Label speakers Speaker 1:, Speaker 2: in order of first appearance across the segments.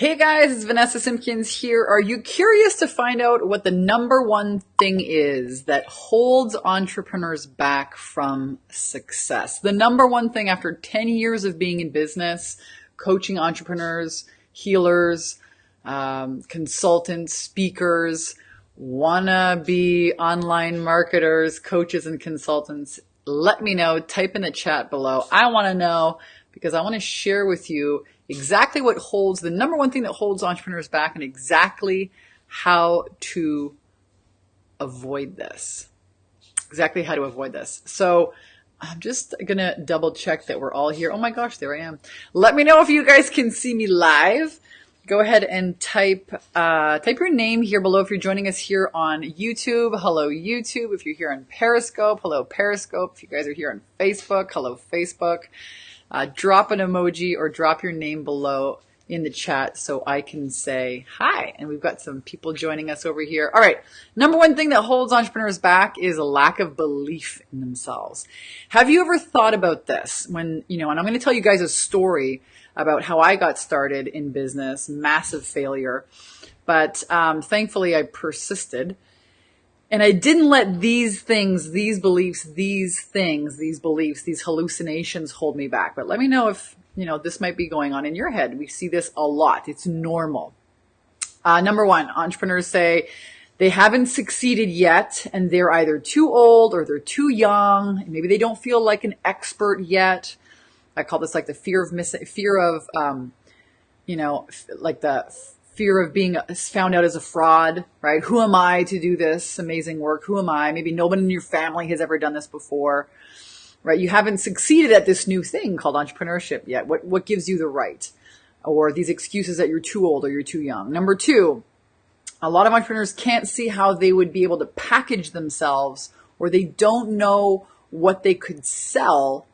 Speaker 1: Hey guys, it's Vanessa Simpkins here. Are you curious to find out what the number one thing is that holds entrepreneurs back from success? The number one thing after 10 years of being in business, coaching entrepreneurs, healers, consultants, speakers, wannabe online marketers, coaches, and consultants. Let me know. Type in the chat below. I want to know because I want to share with you exactly what holds the number one thing that holds entrepreneurs back and exactly how to avoid this. Exactly how to avoid this. So I'm just going to double check that we're all here. Oh my gosh, there I am. Let me know if you guys can see me live. Go ahead and type your name here below if you're joining us here on YouTube. Hello, YouTube. If you're here on Periscope, hello, Periscope. If you guys are here on Facebook, hello, Facebook. Drop an emoji or drop your name below in the chat so I can say hi. And we've got some people joining us over here. All right. Number one thing that holds entrepreneurs back is a lack of belief in themselves. Have you ever thought about this? And I'm going to tell you guys a story about how I got started in business, massive failure. But thankfully I persisted. And I didn't let these things, these beliefs, these beliefs, these hallucinations hold me back. But let me know if, this might be going on in your head. We see this a lot. It's normal. Number one, entrepreneurs say they haven't succeeded yet and they're either too old or they're too young. Maybe they don't feel like an expert yet. I call this like the fear of being found out as a fraud, right? Who am I to do this amazing work? Who am I? Maybe nobody in your family has ever done this before, right? You haven't succeeded at this new thing called entrepreneurship yet. What gives you the right? Or these excuses that you're too old or you're too young. Number two, a lot of entrepreneurs can't see how they would be able to package themselves, or they don't know what they could sell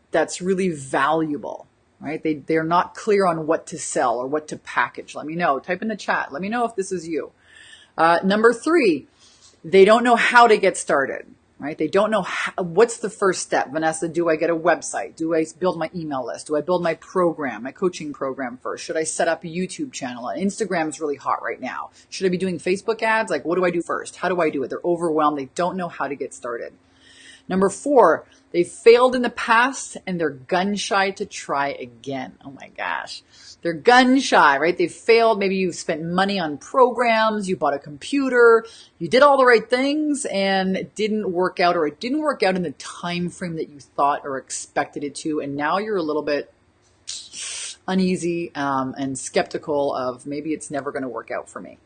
Speaker 1: that's really valuable. Right? They're not clear on what to sell or what to package. Let me know. Type in the chat. Let me know if this is you. Number three, they don't know how to get started, right? They don't know what's the first step. Vanessa, do I get a website? Do I build my email list? Do I build my program, my coaching program first? Should I set up a YouTube channel? Instagram is really hot right now. Should I be doing Facebook ads? Like, what do I do first? How do I do it? They're overwhelmed. They don't know how to get started. Number four, they failed in the past and they're gun shy to try again. Oh my gosh. They're gun shy, right? They failed. Maybe you've spent money on programs. You bought a computer. You did all the right things and it didn't work out, or it didn't work out in the time frame that you thought or expected it to. And now you're a little bit uneasy and skeptical of maybe it's never going to work out for me.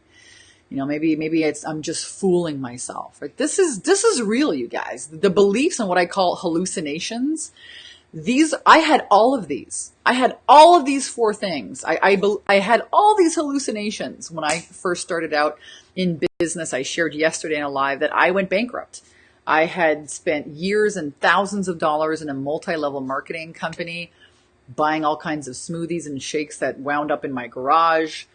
Speaker 1: Maybe I'm just fooling myself. Right? This is real, you guys. The beliefs and what I call hallucinations. I had all of these. I had all of these four things. I had all these hallucinations when I first started out in business. I shared yesterday in a live that I went bankrupt. I had spent years and thousands of dollars in a multi-level marketing company, buying all kinds of smoothies and shakes that wound up in my garage.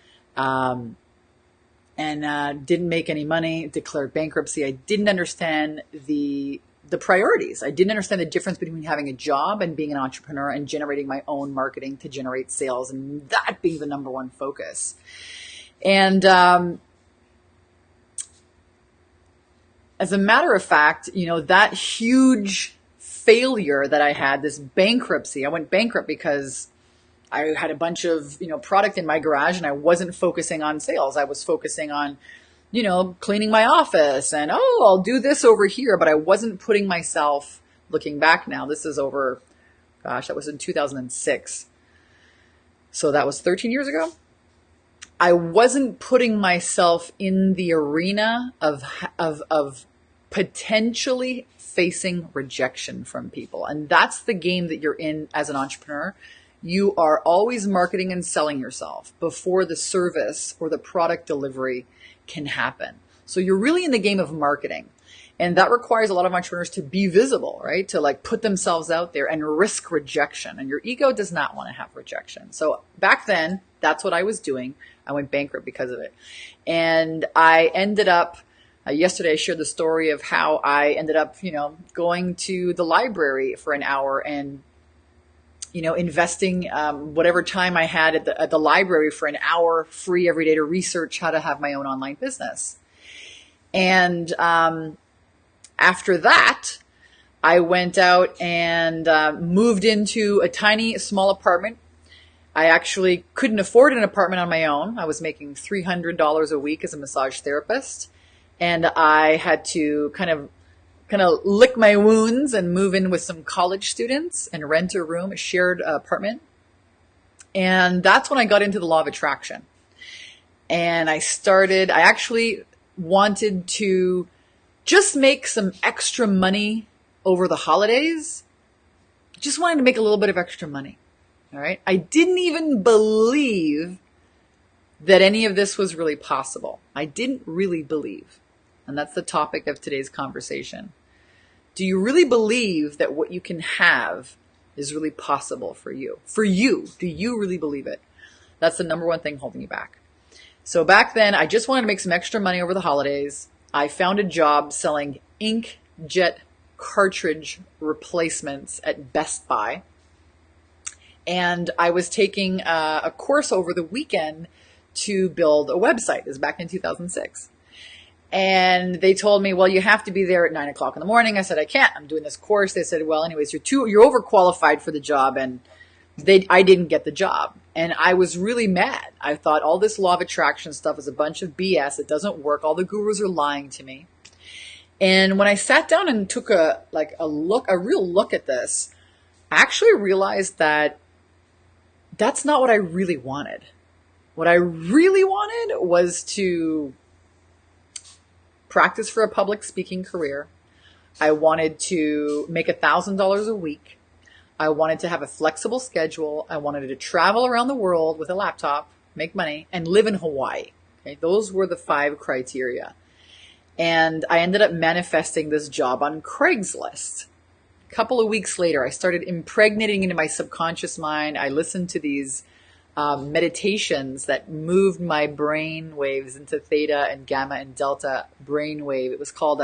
Speaker 1: And didn't make any money, declared bankruptcy. I didn't understand the priorities. I didn't understand the difference between having a job and being an entrepreneur and generating my own marketing to generate sales, and that being the number one focus. And as a matter of fact, that huge failure that I had, this bankruptcy, I went bankrupt because I had a bunch of, product in my garage and I wasn't focusing on sales. I was focusing on, cleaning my office and, I'll do this over here. But I wasn't putting myself, looking back now, this is over, that was in 2006. So that was 13 years ago. I wasn't putting myself in the arena of potentially facing rejection from people. And that's the game that you're in as an entrepreneur. You are always marketing and selling yourself before the service or the product delivery can happen. So you're really in the game of marketing. And that requires a lot of entrepreneurs to be visible, right? To put themselves out there and risk rejection. And your ego does not want to have rejection. So back then, that's what I was doing. I went bankrupt because of it. And I ended up, yesterday I shared the story of how I ended up, going to the library for an hour and investing whatever time I had at the library for an hour free every day to research how to have my own online business. And after that, I went out and moved into a tiny, small apartment. I actually couldn't afford an apartment on my own. I was making $300 a week as a massage therapist. And I had to kind of lick my wounds and move in with some college students and rent a room, a shared apartment. And that's when I got into the law of attraction. And I actually wanted to just make some extra money over the holidays. Just wanted to make a little bit of extra money. All right. I didn't even believe that any of this was really possible. I didn't really believe. And that's the topic of today's conversation. Do you really believe that what you can have is really possible for you? For you, do you really believe it? That's the number one thing holding you back. So back then, I just wanted to make some extra money over the holidays. I found a job selling inkjet cartridge replacements at Best Buy. And I was taking a course over the weekend to build a website. This was back in 2006. And they told me, well, you have to be there at 9 o'clock in the morning. I said, I can't. I'm doing this course. They said, well, anyways, you're overqualified for the job. And I didn't get the job. And I was really mad. I thought all this law of attraction stuff is a bunch of BS. It doesn't work. All the gurus are lying to me. And when I sat down and took a real look at this, I actually realized that that's not what I really wanted. What I really wanted was to practice for a public speaking career. I wanted to make $1,000 a week. I wanted to have a flexible schedule. I wanted to travel around the world with a laptop, make money, and live in Hawaii. Okay, those were the 5 criteria. And I ended up manifesting this job on Craigslist. A couple of weeks later, I started impregnating into my subconscious mind. I listened to these meditations that moved my brain waves into theta and gamma and delta brainwave. It was called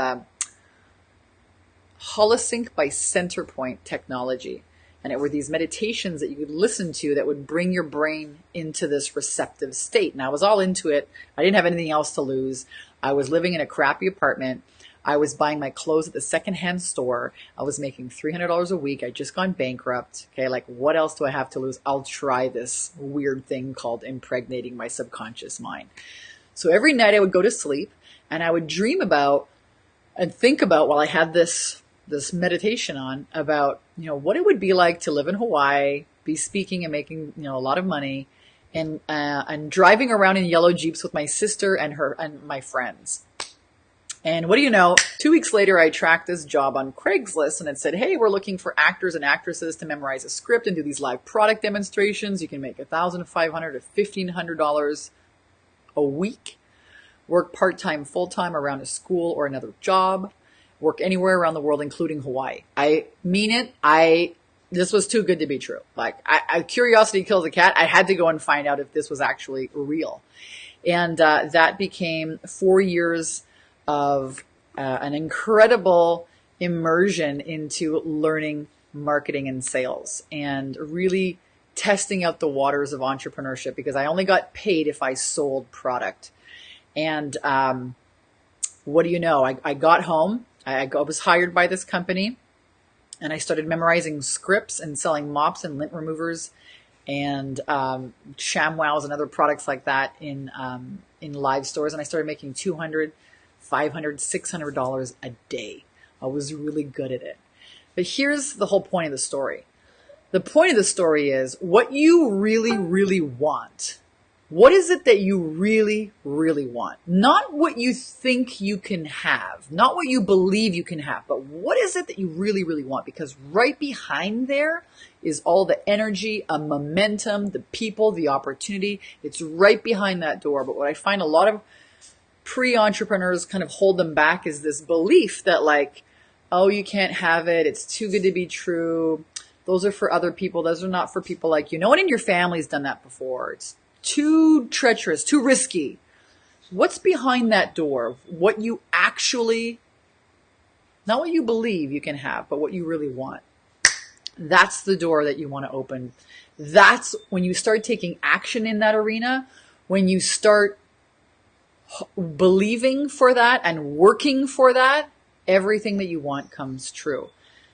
Speaker 1: Holosync by Centerpoint technology. And it were these meditations that you could listen to that would bring your brain into this receptive state. And I was all into it. I didn't have anything else to lose. I was living in a crappy apartment. I was buying my clothes at the secondhand store. I was making $300 a week. I'd just gone bankrupt. Okay, like what else do I have to lose? I'll try this weird thing called impregnating my subconscious mind. So every night I would go to sleep and I would dream about and think about while I had this meditation on about, what it would be like to live in Hawaii, be speaking and making, a lot of money and driving around in yellow Jeeps with my sister and my friends. And what do you know? 2 weeks later, I tracked this job on Craigslist and it said, hey, we're looking for actors and actresses to memorize a script and do these live product demonstrations. You can make $1,500 to $1,500 a week, work part-time, full-time around a school or another job, work anywhere around the world, including Hawaii. I mean it. This was too good to be true. Curiosity kills a cat. I had to go and find out if this was actually real. And that became 4 years of an incredible immersion into learning marketing and sales and really testing out the waters of entrepreneurship because I only got paid if I sold product. And what do you know? I got home. I was hired by this company and I started memorizing scripts and selling mops and lint removers and ShamWows and other products like that in live stores. And I started making $200, $500, $600 a day. I was really good at it. But here's the whole point of the story. The point of the story is what you really, really want. What is it that you really, really want? Not what you think you can have, not what you believe you can have, but what is it that you really, really want? Because right behind there is all the energy, a momentum, the people, the opportunity. It's right behind that door. But what I find a lot of pre-entrepreneurs kind of hold them back is this belief that oh, you can't have it. It's too good to be true. Those are for other people. Those are not for people like you. No one in your family's done that before. It's too treacherous, too risky. What's behind that door? What you actually, not what you believe you can have, but what you really want. That's the door that you want to open. That's when you start taking action in that arena, when you start believing for that and working for that, everything that you want comes true.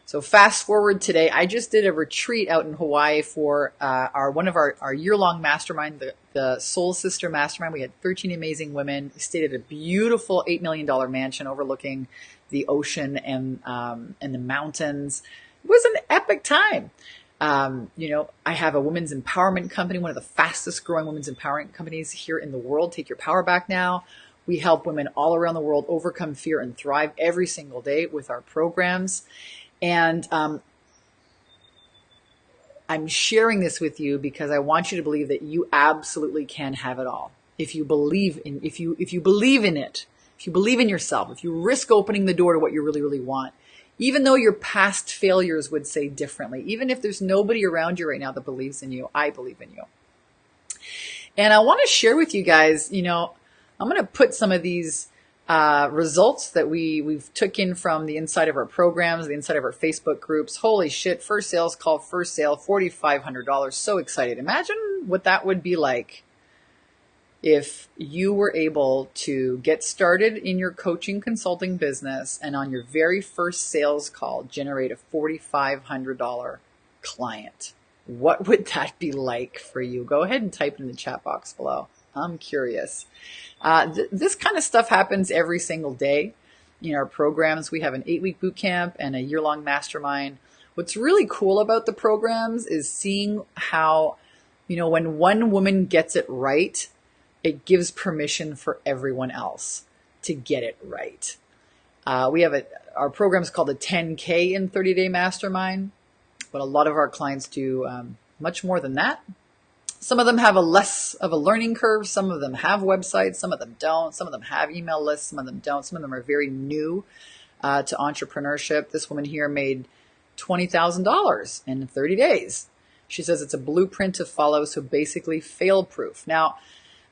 Speaker 1: So fast forward today, I just did a retreat out in Hawaii for one of our year-long mastermind, the Soul Sister Mastermind. We had 13 amazing women. We stayed at a beautiful $8 million mansion overlooking the ocean and the mountains. It was an epic time. I have a women's empowerment company, one of the fastest growing women's empowerment companies here in the world. Take Your Power Back Now. We help women all around the world overcome fear and thrive every single day with our programs. And I'm sharing this with you because I want you to believe that you absolutely can have it all. If you believe in it, if you believe in yourself, if you risk opening the door to what you really, really want, even though your past failures would say differently, even if there's nobody around you right now that believes in you, I believe in you. And I want to share with you guys, I'm going to put some of these results that we've took in from the inside of our programs, the inside of our Facebook groups. Holy shit, first sales call, first sale, $4,500. So excited. Imagine what that would be like if you were able to get started in your coaching consulting business and on your very first sales call, generate a $4,500 client. What would that be like for you? Go ahead and type it in the chat box below. I'm curious. This kind of stuff happens every single day in our programs. We have an 8-week boot camp and a year-long mastermind. What's really cool about the programs is seeing how, when one woman gets it right, it gives permission for everyone else to get it right. We have our program is called a 10K in 30-day mastermind, but a lot of our clients do much more than that. Some of them have a less of a learning curve. Some of them have websites. Some of them don't. Some of them have email lists. Some of them don't. Some of them are very new to entrepreneurship. This woman here made $20,000 in 30 days. She says it's a blueprint to follow, so basically fail-proof. Now,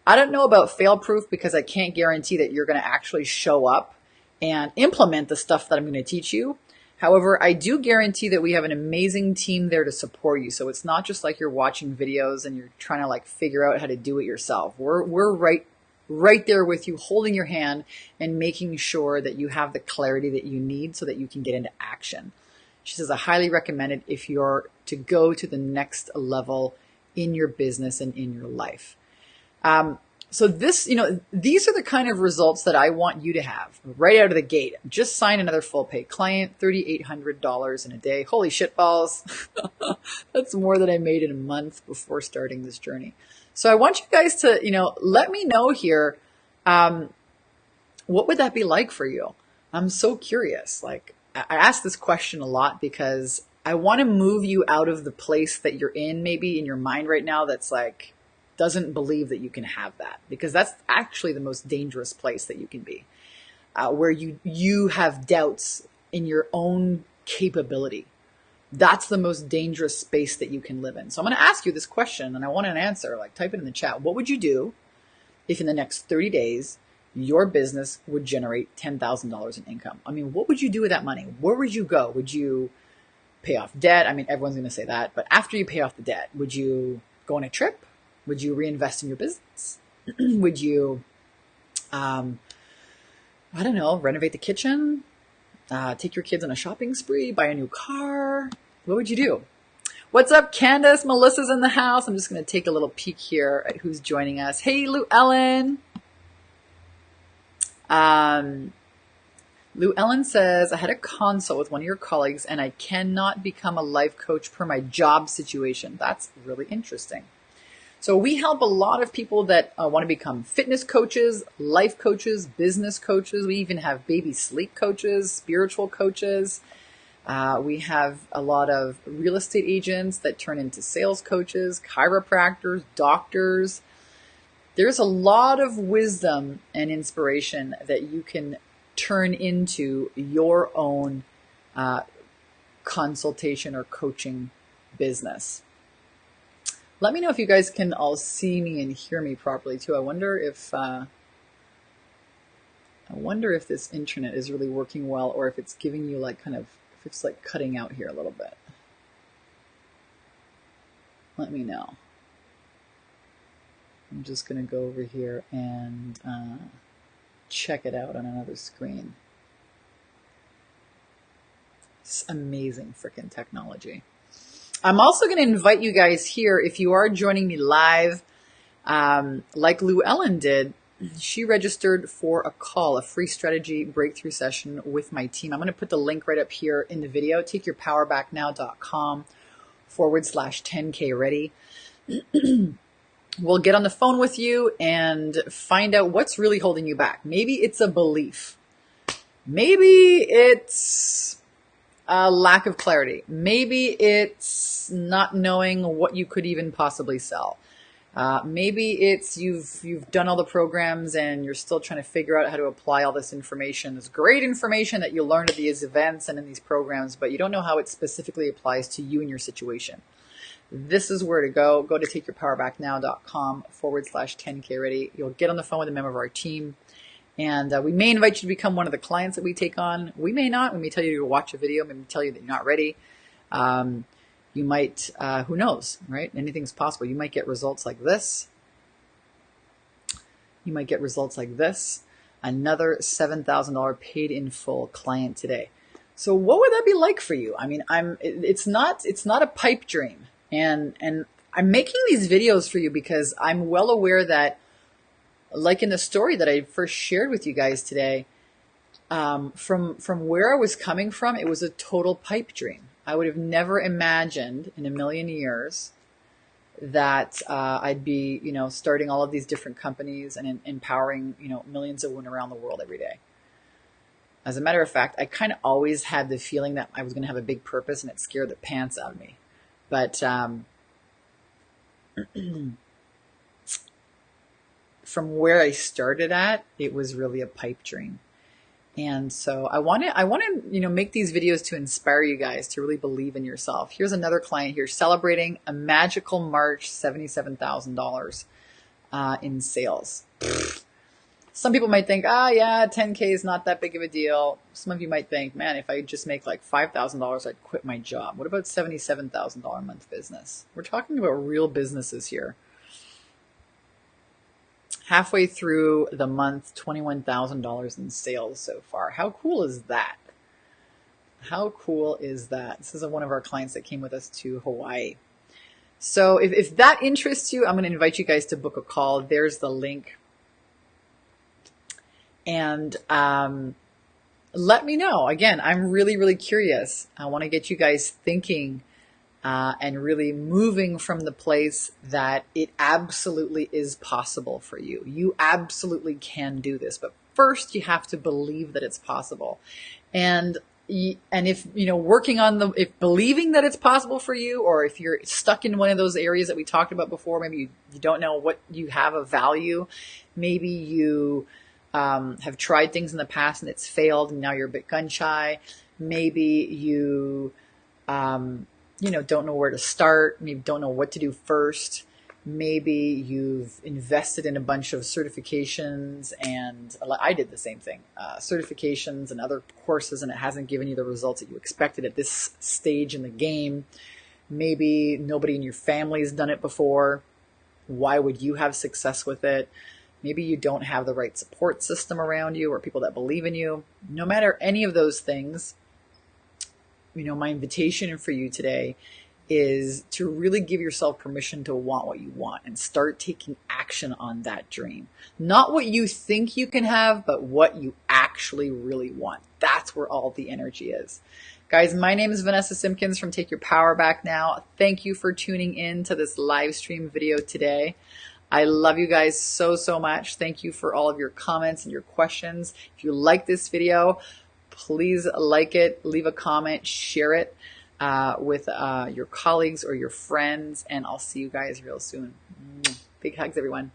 Speaker 1: I don't know about fail-proof because I can't guarantee that you're going to actually show up and implement the stuff that I'm going to teach you. However, I do guarantee that we have an amazing team there to support you. So it's not just like you're watching videos and you're trying to figure out how to do it yourself. We're right there with you, holding your hand and making sure that you have the clarity that you need so that you can get into action. She says, I highly recommend it if you're to go to the next level in your business and in your life. So this, these are the kind of results that I want you to have right out of the gate. Just sign another full pay client, $3,800 in a day. Holy shit balls. That's more than I made in a month before starting this journey. So I want you guys to, let me know here. What would that be like for you? I'm so curious. I ask this question a lot because I want to move you out of the place that you're in, maybe in your mind right now. That's doesn't believe that you can have that, because that's actually the most dangerous place that you can be, where you have doubts in your own capability. That's the most dangerous space that you can live in. So I'm going to ask you this question and I want an answer. Type it in the chat. What would you do if in the next 30 days your business would generate $10,000 in income? What would you do with that money? Where would you go? Would you pay off debt? Everyone's going to say that, but after you pay off the debt, would you go on a trip? Would you reinvest in your business? Would you, renovate the kitchen? Take your kids on a shopping spree? Buy a new car? What would you do? What's up, Candace? Melissa's in the house. I'm just going to take a little peek here at who's joining us. Hey, Lou Ellen. Lou Ellen says, I had a consult with one of your colleagues and I cannot become a life coach per my job situation. That's really interesting. So we help a lot of people that want to become fitness coaches, life coaches, business coaches. We even have baby sleep coaches, spiritual coaches. We have a lot of real estate agents that turn into sales coaches, chiropractors, doctors. There's a lot of wisdom and inspiration that you can turn into your own consultation or coaching business. Let me know if you guys can all see me and hear me properly too. I wonder if this internet is really working well, or if it's giving you if it's cutting out here a little bit. let me know. I'm just going to go over here and check it out on another screen. It's amazing freaking technology. I'm also going to invite you guys here, if you are joining me live, like Lou Ellen did. She registered for a call, a free strategy breakthrough session with my team. I'm going to put the link right up here in the video. takeyourpowerbacknow.com/10K ready. We'll get on the phone with you and find out what's really holding you back. Maybe it's a belief. Maybe it's a lack of clarity. Maybe it's not knowing what you could even possibly sell. Maybe it's you've done all the programs and you're still trying to figure out how to apply all this information, this great information that you learned at these events and in these programs, but you don't know how it specifically applies to you and your situation. This is where to go. Go to takeyourpowerbacknow.com/10K ready. You'll get on the phone with a member of our team, and we may invite you to become one of the clients that we take on. We may not. We may tell you to watch a video. Maybe tell you that you're not ready. You might, who knows, right? Anything's possible. You might get results like this. You might get results like this. Another $7,000 paid in full client today. So what would that be like for you? I mean, it's not a pipe dream. And I'm making these videos for you because I'm well aware that, like in the story that I first shared with you guys today, from where I was coming from, it was a total pipe dream. I would have never imagined in a million years that I'd be, starting all of these different companies and empowering, millions of women around the world every day. As a matter of fact, I kind of always had the feeling that I was going to have a big purpose, and it scared the pants out of me. But from where I started at, it was really a pipe dream. And so I want to, make these videos to inspire you guys to really believe in yourself. Here's another client here celebrating a magical March, $77,000 in sales. Some people might think, yeah, 10K is not that big of a deal. Some of you might think, man, if I just make like $5,000, I'd quit my job. What about $77,000 a month business? We're talking about real businesses here. Halfway through the month, $21,000 in sales so far. How cool is that? How cool is that? This is one of our clients that came with us to Hawaii. So if that interests you, I'm going to invite you guys to book a call. There's the link. And let me know. Again, I'm really, really curious. I want to get you guys thinking and really moving from the place that it absolutely is possible for you. You absolutely can do this, but first you have to believe that it's possible. And if, working on if believing that it's possible for you, or if you're stuck in one of those areas that we talked about before, maybe you don't know what you have of value. Maybe you have tried things in the past and it's failed and now you're a bit gun shy. Maybe you, don't know where to start. Maybe don't know what to do first. Maybe you've invested in a bunch of certifications, and I did the same thing, certifications and other courses, and it hasn't given you the results that you expected at this stage in the game. Maybe nobody in your family has done it before. Why would you have success with it? Maybe you don't have the right support system around you or people that believe in you. No matter any of those things, my invitation for you today is to really give yourself permission to want what you want and start taking action on that dream. Not what you think you can have, but what you actually really want. That's where all the energy is. Guys, my name is Vanessa Simpkins from Take Your Power Back Now. Thank you for tuning in to this live stream video today. I love you guys so, so much. Thank you for all of your comments and your questions. If you like this video, please like it, leave a comment, share it with your colleagues or your friends, and I'll see you guys real soon. Big hugs, everyone.